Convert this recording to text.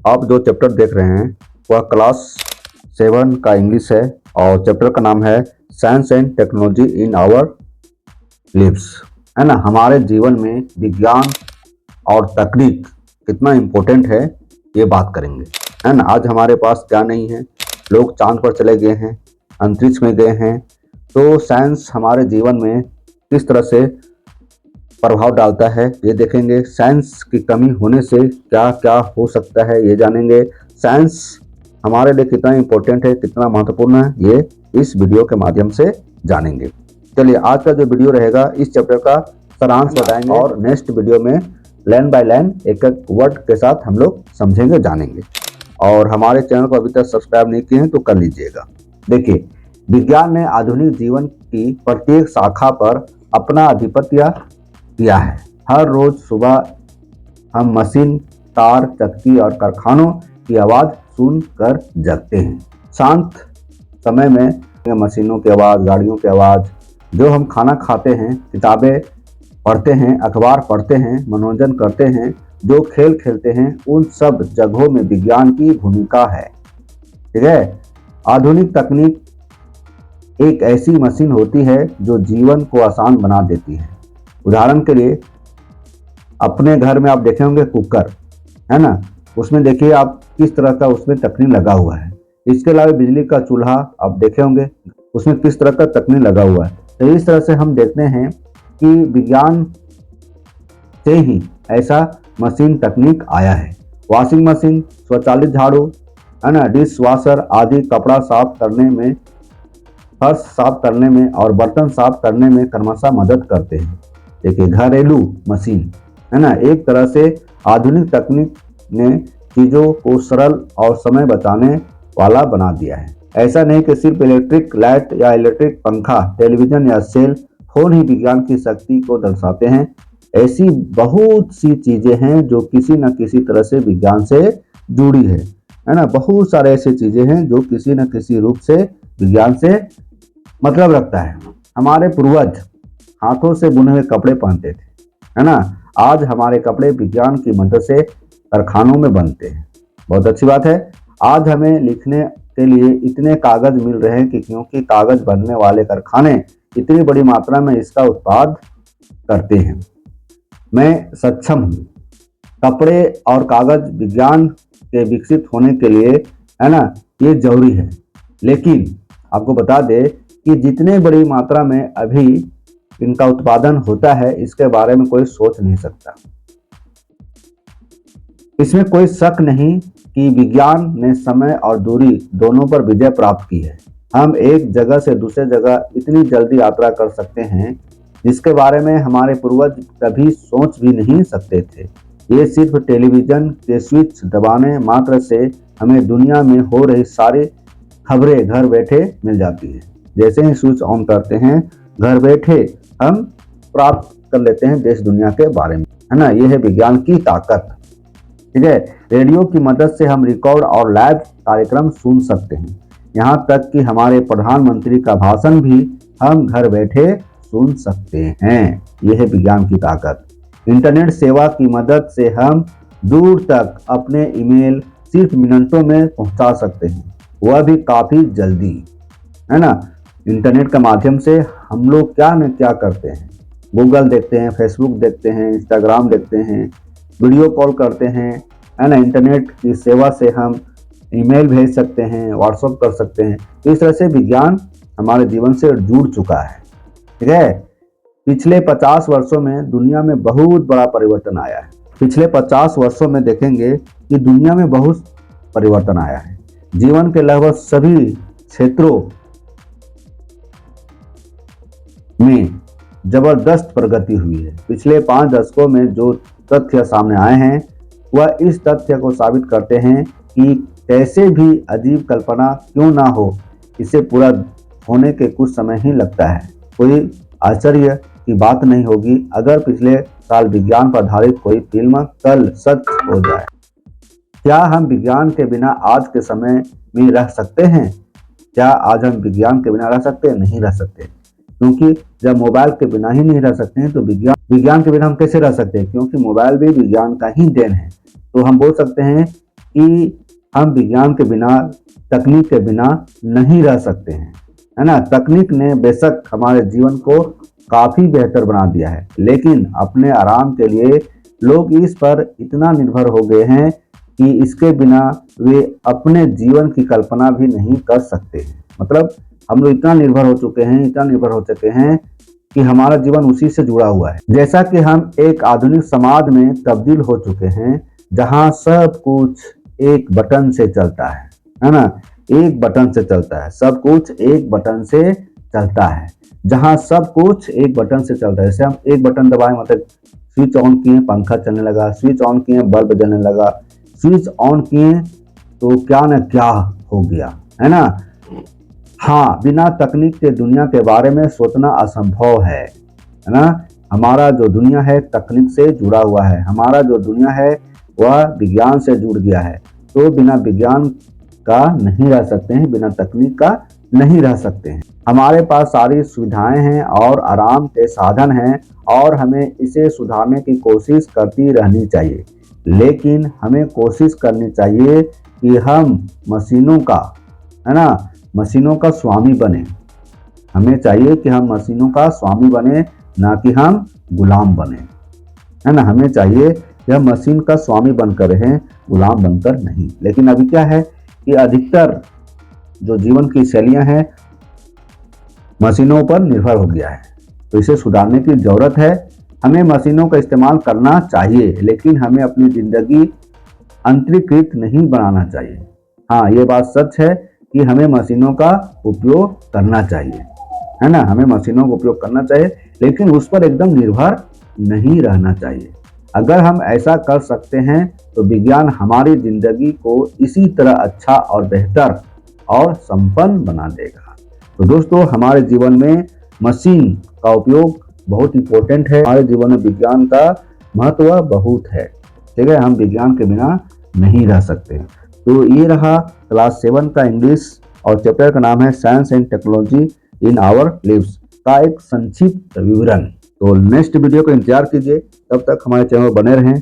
आप जो चैप्टर देख रहे हैं वह क्लास 7 का इंग्लिश है और चैप्टर का नाम है science and technology in our lives, है ना। हमारे जीवन में विज्ञान और तकनीक कितना इम्पोर्टेंट है ये बात करेंगे, है ना। आज हमारे पास क्या नहीं है, लोग चांद पर चले गए हैं, अंतरिक्ष में गए हैं, तो साइंस हमारे जीवन में किस तरह से प्रभाव डालता है ये देखेंगे। साइंस की कमी होने से क्या क्या हो सकता है ये जानेंगे। साइंस हमारे लिए कितना इम्पोर्टेंट है, कितना महत्वपूर्ण है, ये इस वीडियो के माध्यम से जानेंगे। चलिए, आज का जो वीडियो रहेगा इस चैप्टर का सारांश बताएंगे और नेक्स्ट वीडियो में लाइन बाय लाइन एक एक वर्ड के साथ हम लोग समझेंगे, जानेंगे। और हमारे चैनल को अभी तक सब्सक्राइब नहीं किए हैं तो कर लीजिएगा। देखिए, विज्ञान ने आधुनिक जीवन की प्रत्येक शाखा पर अपना आधिपत्य किया है। हर रोज सुबह हम मशीन, तार, चक्की और कारखानों की आवाज सुनकर जगते हैं। शांत समय में मशीनों की आवाज, गाड़ियों की आवाज, जो हम खाना खाते हैं, किताबें पढ़ते हैं, अखबार पढ़ते हैं, मनोरंजन करते हैं, जो खेल खेलते हैं, उन सब जगहों में विज्ञान की भूमिका है। ठीक है। आधुनिक तकनीक एक ऐसी मशीन होती है जो जीवन को आसान बना देती है। उदाहरण के लिए, अपने घर में आप देखे होंगे कुकर, है ना, उसमें देखिए आप किस तरह का उसमें तकनीक लगा हुआ है। इसके अलावा बिजली का चूल्हा आप देखे होंगे, उसमें किस तरह का तकनीक लगा हुआ है। तो इस तरह से हम देखते हैं कि विज्ञान से ही ऐसा मशीन तकनीक आया है। वॉशिंग मशीन, स्वचालित झाड़ू, है ना, डिश वॉशर आदि कपड़ा साफ करने में, फर्श साफ करने में और बर्तन साफ करने में क्रमशः मदद करते हैं। देखिए, घरेलू मशीन, है ना, एक तरह से आधुनिक तकनीक ने चीज़ों को सरल और समय बचाने वाला बना दिया है। ऐसा नहीं कि सिर्फ इलेक्ट्रिक लाइट या इलेक्ट्रिक पंखा, टेलीविजन या सेल फोन ही विज्ञान की शक्ति को दर्शाते हैं। ऐसी बहुत सी चीज़ें हैं जो किसी न किसी तरह से विज्ञान से जुड़ी है ना। बहुत सारे ऐसी चीज़ें हैं जो किसी न किसी रूप से विज्ञान से मतलब रखता है। हमारे पूर्वज हाथों से बुने हुए कपड़े पहनते थे, है ना। आज हमारे कपड़े विज्ञान की मदद से कारखानों में बनते हैं। बहुत अच्छी बात है। आज हमें लिखने के लिए इतने कागज मिल रहे हैं कि क्योंकि कागज बनने वाले कारखाने इतनी बड़ी मात्रा में इसका उत्पाद करते हैं। मैं सक्षम हूँ। कपड़े और कागज विज्ञान के विकसित होने के लिए, है ना, ये जरूरी है। लेकिन आपको बता दें कि जितने बड़ी मात्रा में अभी इनका उत्पादन होता है, इसके बारे में कोई सोच नहीं सकता। इसमें कोई शक नहीं कि विज्ञान ने समय और दूरी दोनों पर विजय प्राप्त की है। हम एक जगह से दूसरे जगह इतनी जल्दी यात्रा कर सकते हैं जिसके बारे में हमारे पूर्वज कभी सोच भी नहीं सकते थे। ये सिर्फ टेलीविजन के स्विच दबाने मात्र से हमें दुनिया में हो रही सारी खबरें घर बैठे मिल जाती है। जैसे ही स्विच ऑन करते हैं, घर बैठे हम प्राप्त कर लेते हैं देश दुनिया के बारे में, है ना। यह है विज्ञान की ताकत। ठीक है। रेडियो की मदद से हम रिकॉर्ड और लाइव कार्यक्रम सुन सकते हैं। यहाँ तक कि हमारे प्रधानमंत्री का भाषण भी हम घर बैठे सुन सकते हैं। यह है विज्ञान की ताकत। इंटरनेट सेवा की मदद से हम दूर तक अपने ईमेल सिर्फ मिनटों में पहुंचा सकते हैं, वह भी काफी जल्दी, है ना। इंटरनेट के माध्यम से हम लोग क्या न क्या करते हैं, गूगल देखते हैं, फेसबुक देखते हैं, इंस्टाग्राम देखते हैं, वीडियो कॉल करते हैं, है ना। इंटरनेट की सेवा से हम ईमेल भेज सकते हैं, व्हाट्सएप कर सकते हैं। तो इस तरह से विज्ञान हमारे जीवन से जुड़ चुका है। ठीक है। पिछले 50 वर्षों में दुनिया में बहुत बड़ा परिवर्तन आया है। पिछले 50 वर्षों में देखेंगे कि दुनिया में बहुत परिवर्तन आया है। जीवन के लगभग सभी क्षेत्रों में जबरदस्त प्रगति हुई है। पिछले 5 दशकों में जो तथ्य सामने आए हैं वह इस तथ्य को साबित करते हैं कि कैसे भी अजीब कल्पना क्यों ना हो, इसे पूरा होने के कुछ समय ही लगता है। कोई आश्चर्य की बात नहीं होगी अगर पिछले साल विज्ञान पर आधारित कोई फिल्म कल सच हो जाए। क्या हम विज्ञान के बिना आज के समय में रह सकते हैं? क्या आज हम विज्ञान के बिना रह सकते हैं? नहीं रह सकते, क्योंकि जब मोबाइल के बिना ही नहीं रह सकते हैं तो विज्ञान के बिना हम कैसे रह सकते हैं? क्योंकि मोबाइल भी विज्ञान का ही देन है। तो हम बोल सकते हैं कि हम विज्ञान के बिना, तकनीक के बिना नहीं रह सकते हैं, है ना। तकनीक ने बेशक हमारे जीवन को काफ़ी बेहतर बना दिया है, लेकिन अपने आराम के लिए लोग इस पर इतना निर्भर हो गए हैं कि इसके बिना वे अपने जीवन की कल्पना भी नहीं कर सकते हैं। मतलब हम लोग इतना निर्भर हो चुके हैं कि हमारा जीवन उसी से जुड़ा हुआ है। जैसा कि हम एक आधुनिक समाज में तब्दील हो चुके हैं, जहां सब कुछ एक बटन से चलता है ना। एक बटन से चलता है, सब कुछ एक बटन से चलता है। जहां सब कुछ एक बटन से चलता है, जैसे हम एक बटन दबाए, मतलब स्विच ऑन किए पंखा चलने लगा, स्विच ऑन किए बल्ब जलने लगा, स्विच ऑन किए तो क्या न क्या हो गया, है ना। हाँ, बिना तकनीक के दुनिया के बारे में सोचना असंभव है ना। हमारा जो दुनिया है तकनीक से जुड़ा हुआ है, हमारा जो दुनिया है वह विज्ञान से जुड़ गया है। तो बिना विज्ञान का नहीं रह सकते हैं, बिना तकनीक का नहीं रह सकते हैं। हमारे पास सारी सुविधाएं हैं और आराम के साधन हैं, और हमें इसे सुधारने की कोशिश करती रहनी चाहिए। लेकिन हमें कोशिश करनी चाहिए कि हम मशीनों का, है ना, मशीनों का स्वामी बने। हमें चाहिए कि हम मशीनों का स्वामी बने, ना कि हम गुलाम बने, है ना। हमें चाहिए कि हम मशीन का स्वामी बनकर रहें, गुलाम बनकर नहीं। लेकिन अभी क्या है कि अधिकतर जो जीवन की शैलियां हैं मशीनों पर निर्भर हो गया है, तो इसे सुधारने की जरूरत है। हमें मशीनों का इस्तेमाल करना चाहिए, लेकिन हमें अपनी जिंदगी यंत्रीकृत नहीं बनाना चाहिए। हाँ, ये बात सच है कि हमें मशीनों का उपयोग करना चाहिए, है ना। हमें मशीनों का उपयोग करना चाहिए, लेकिन उस पर एकदम निर्भर नहीं रहना चाहिए। अगर हम ऐसा कर सकते हैं तो विज्ञान हमारी जिंदगी को इसी तरह अच्छा और बेहतर और संपन्न बना देगा। तो दोस्तों, हमारे जीवन में मशीन का उपयोग बहुत इंपॉर्टेंट है। हमारे जीवन में विज्ञान का महत्व बहुत है, ठीक है। हम विज्ञान के बिना नहीं रह सकते। तो ये रहा क्लास 7 का इंग्लिश, और चैप्टर का नाम है science and technology in our lives का एक संक्षिप्त विवरण। तो नेक्स्ट वीडियो का इंतजार कीजिए, तब तक हमारे चैनल बने रहें।